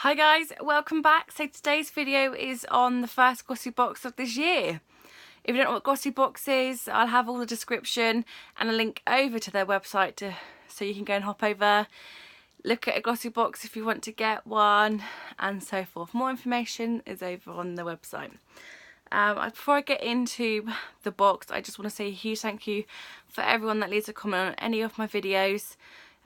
Hi guys, welcome back. So today's video is on the first Glossybox of this year. If you don't know what Glossybox is, I'll have all the description and a link over to their website so you can go and hop over, look at a Glossybox if you want to get one, and so forth. More information is over on the website. Before I get into the box, I just want to say a huge thank you for everyone that leaves a comment on any of my videos.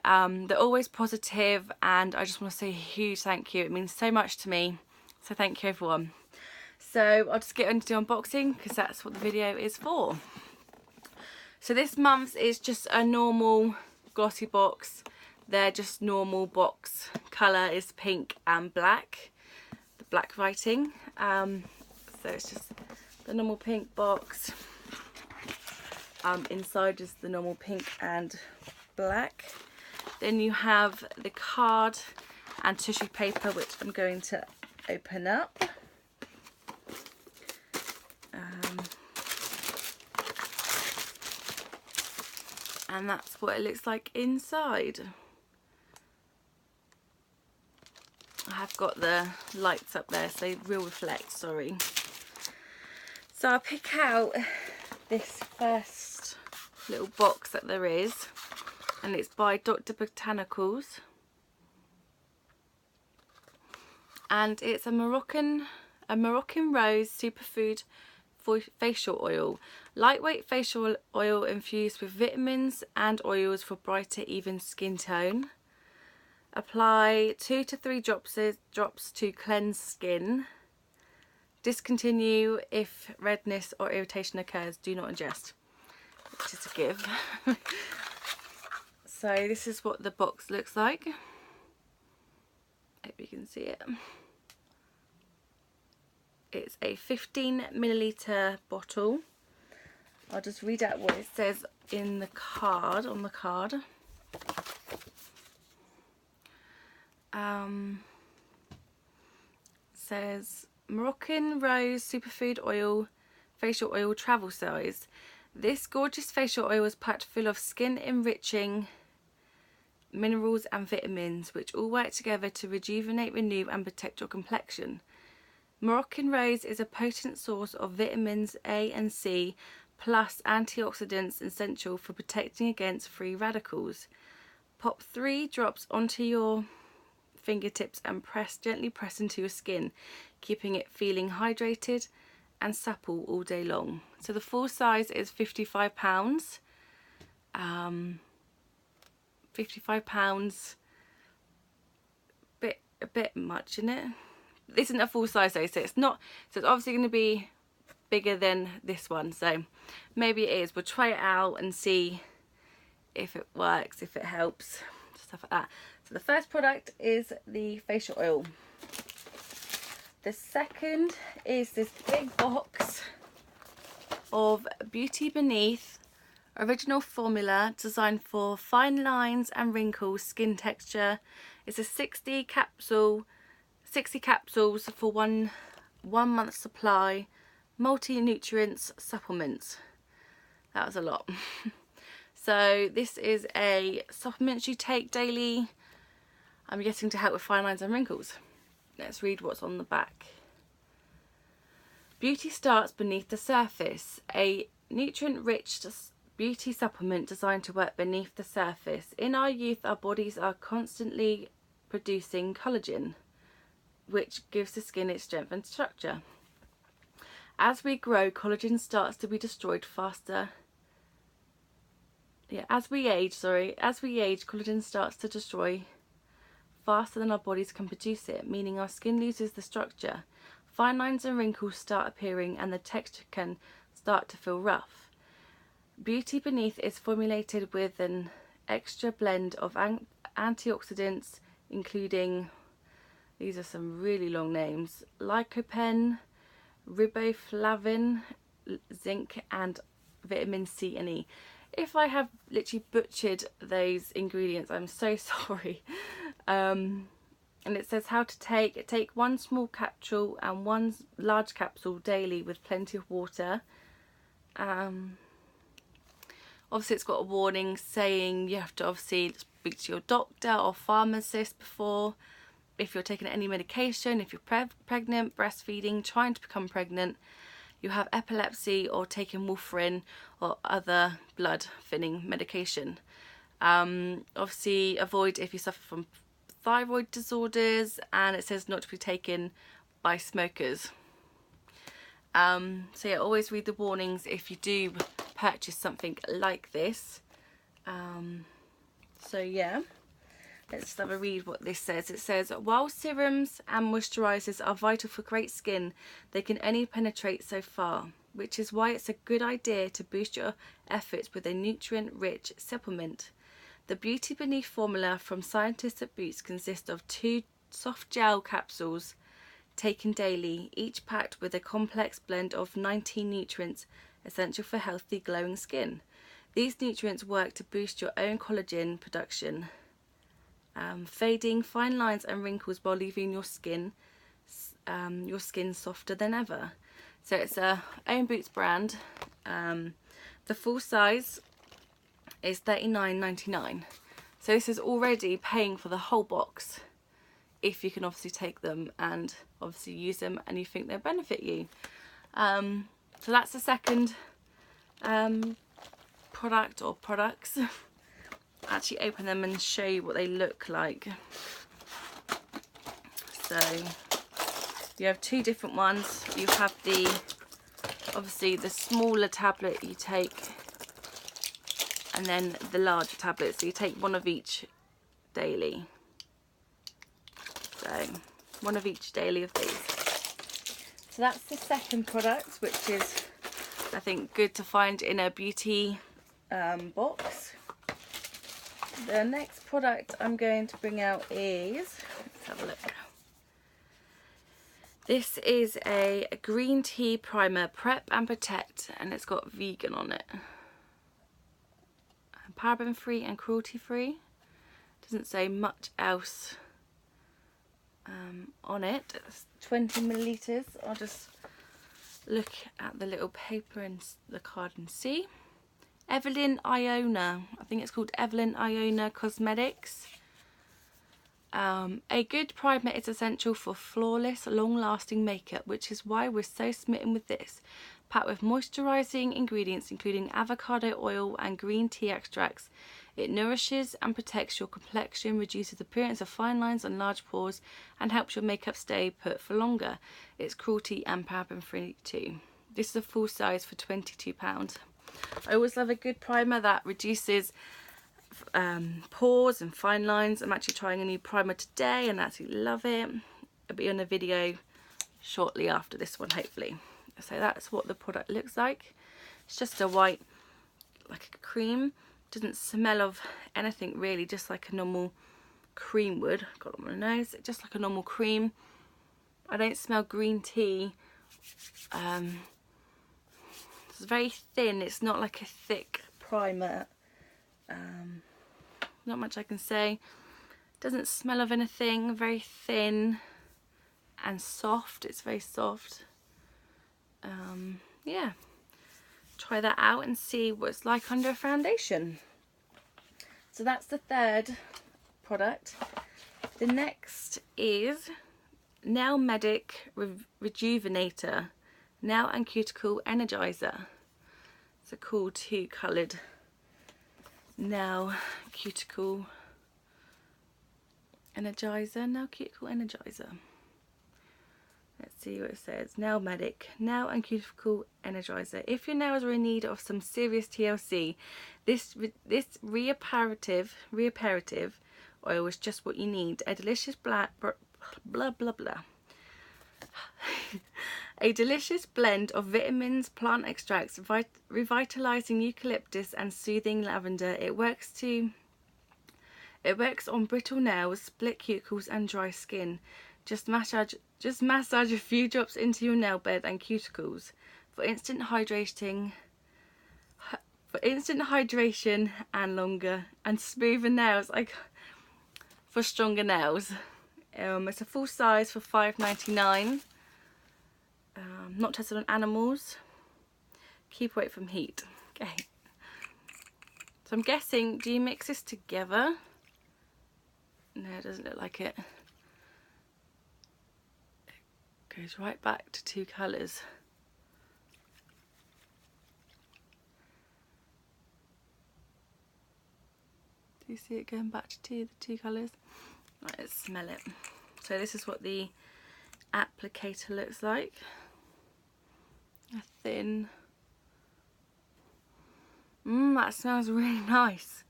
They're always positive, and I just want to say a huge thank you. It means so much to me, so thank you everyone. So I'll just get into the unboxing because that's what the video is for. So this month's is just a normal Glossybox. They're just normal box. Colour is pink and black, the black writing. So it's just the normal pink box. Inside is the normal pink and black. Then you have the card and tissue paper, which I'm going to open up. And that's what it looks like inside. I have got the lights up there so they will reflect, sorry. So I'll pick out this first little box that there is, and it's by Dr. Botanicals, and it's a Moroccan Rose Superfood facial oil, lightweight facial oil infused with vitamins and oils for brighter, even skin tone. Apply 2 to 3 drops to cleanse skin. Discontinue if redness or irritation occurs. Do not ingest, which is a give. So this is what the box looks like. Hope you can see it. It's a 15ml bottle. I'll just read out what it says in the card, on the card. Says Moroccan Rose Superfood Oil Facial Oil Travel Size. This gorgeous facial oil is packed full of skin enriching minerals and vitamins, which all work together to rejuvenate, renew and protect your complexion. Moroccan Rose is a potent source of vitamins A and C plus antioxidants essential for protecting against free radicals. Pop 3 drops onto your fingertips and gently press into your skin, keeping it feeling hydrated and supple all day long. So the full size is £55. £55, a bit much, isn't it? This isn't a full size though, so it's not. So it's obviously going to be bigger than this one. So maybe it is. We'll try it out and see if it works, if it helps, stuff like that. So the first product is the facial oil. The second is this big box of Beauty Beneath original formula designed for fine lines and wrinkles skin texture. It's a 60 capsules for one month supply, multi-nutrients supplements. That was a lot. So this is a supplement you take daily, I'm guessing to help with fine lines and wrinkles. Let's read what's on the back. Beauty starts beneath the surface. A nutrient-rich beauty supplement designed to work beneath the surface. In our youth, our bodies are constantly producing collagen, which gives the skin its strength and structure. As we grow, collagen starts to be destroyed faster. As we age, collagen starts to destroy faster than our bodies can produce it, meaning our skin loses the structure. Fine lines and wrinkles start appearing and the texture can start to feel rough. Beauty Beneath is formulated with an extra blend of antioxidants, including, these are some really long names, lycopene, riboflavin, zinc and vitamin C and E. If I have literally butchered those ingredients, I'm so sorry. And it says how to take 1 small capsule and 1 large capsule daily with plenty of water. Obviously it's got a warning saying you have to obviously speak to your doctor or pharmacist before if you're taking any medication, if you're pregnant, breastfeeding, trying to become pregnant, you have epilepsy, or taking warfarin or other blood thinning medication. Obviously avoid if you suffer from thyroid disorders, and it says not to be taken by smokers. So yeah, always read the warnings if you do purchase something like this. So yeah, let's have a read what this says. It says, while serums and moisturisers are vital for great skin, they can only penetrate so far, which is why it's a good idea to boost your efforts with a nutrient-rich supplement. The Beauty Beneath formula from scientists at Boots consists of 2 soft gel capsules taken daily, each packed with a complex blend of 19 nutrients essential for healthy, glowing skin. These nutrients work to boost your own collagen production, fading fine lines and wrinkles while leaving your skin softer than ever. So it's a own Boots brand. The full size is $39.99. So this is already paying for the whole box, if you can obviously take them and obviously use them and you think they'll benefit you. So that's the second product or products. Actually open them and show you what they look like. So you have 2 different ones. You have the, obviously the smaller tablet you take, and then the larger tablet. So you take one of each daily. So one of each daily of these. So that's the second product, which is, I think, good to find in a beauty box. The next product I'm going to bring out is, let's have a look. This is a green tea primer, Prep and Protect, and it's got vegan on it. Paraben free and cruelty free. Doesn't say much else on it. It's 20 millilitres. I'll just look at the little paper and the card and see. Evelyn Iona. I think it's called Evelyn Iona Cosmetics. A good primer is essential for flawless, long-lasting makeup, which is why we're so smitten with this. Packed with moisturising ingredients including avocado oil and green tea extracts, it nourishes and protects your complexion, reduces the appearance of fine lines and large pores, and helps your makeup stay put for longer. It's cruelty and paraben free too. This is a full size for £22. I always love a good primer that reduces pores and fine lines. I'm actually trying a new primer today and I absolutely love it. I'll be on a video shortly after this one, hopefully. So that's what the product looks like. It's just a white, like a cream. Doesn't smell of anything really, just like a normal cream would. Got it on my nose, just like a normal cream. I don't smell green tea. It's very thin. It's not like a thick primer. Not much I can say. Doesn't smell of anything. Very thin and soft. It's very soft. Yeah, try that out and see what it's like under a foundation. So that's the third product. The next is Nail Medic Rejuvenator Nail and Cuticle Energizer. It's a cool 2-coloured nail cuticle energizer. Nail Cuticle Energizer. Let's see what it says. Nail Medic Nail and Cuticle Energizer. If your nails are in need of some serious TLC, this reparative oil is just what you need. A delicious a delicious blend of vitamins, plant extracts, revitalizing eucalyptus and soothing lavender. It works on brittle nails, split cuticles and dry skin. Just massage a few drops into your nail bed and cuticles for instant hydration and longer and smoother nails, like for stronger nails. It's a full size for $5.99. Not tested on animals. Keep away from heat. Okay. So I'm guessing, do you mix this together? No, it doesn't look like it. Goes right back to 2 colours. Do you see it going back to the 2 colours? Right, let's smell it. So this is what the applicator looks like. A thin. That smells really nice.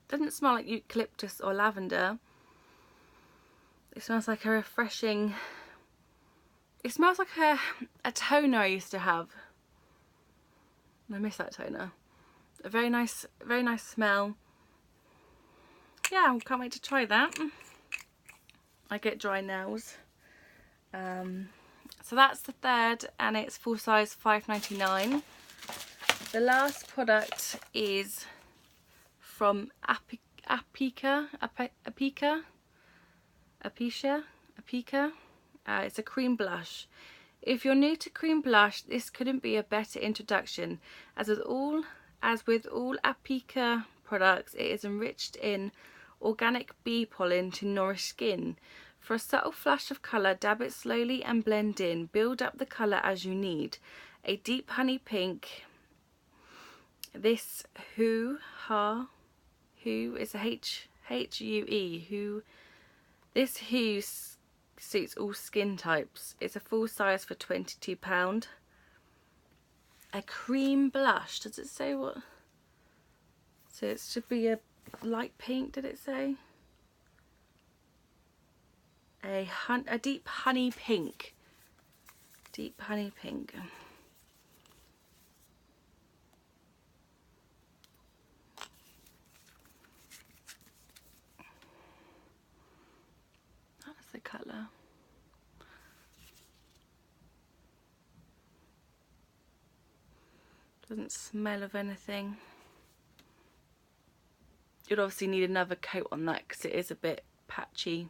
Doesn't smell like eucalyptus or lavender. It smells like a refreshing. It smells like a toner I used to have. I miss that toner. A very nice smell. Yeah, I can't wait to try that. I get dry nails. So that's the third, and it's full size, £5.99. The last product is from Apicia. It's a cream blush. If you're new to cream blush, this couldn't be a better introduction. As with all Apicia products, it is enriched in organic bee pollen to nourish skin. For a subtle flash of colour, dab it slowly and blend in. Build up the colour as you need. A deep honey pink. This Hue is a H-U-E. Hue. This Hue suits all skin types. It's a full size for £22. A cream blush. Does it say what? So it should be a light pink, did it say? A deep honey pink. Deep honey pink. That's the colour. Doesn't smell of anything. You'd obviously need another coat on that because it is a bit patchy.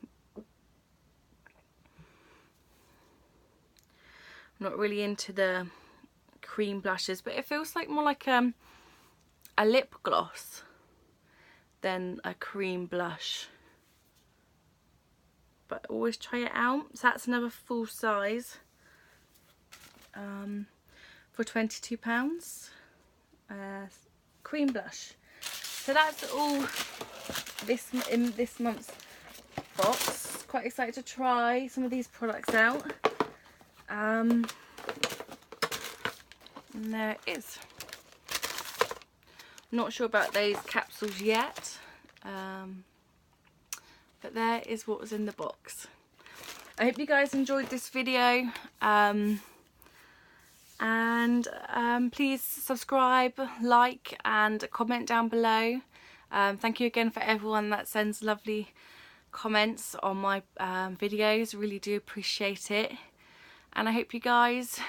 I'm not really into the cream blushes, but it feels like more like a lip gloss than a cream blush. But always try it out. So that's another full size for £22. Cream blush. So that's all in this month's box. Quite excited to try some of these products out. And there it is. Not sure about those capsules yet, but there is what was in the box. I hope you guys enjoyed this video, and please subscribe, like and comment down below. Thank you again for everyone that sends lovely comments on my videos. Really do appreciate it. And I hope you guys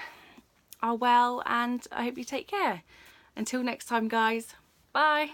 are well, and I hope you take care. Until next time, guys. Bye.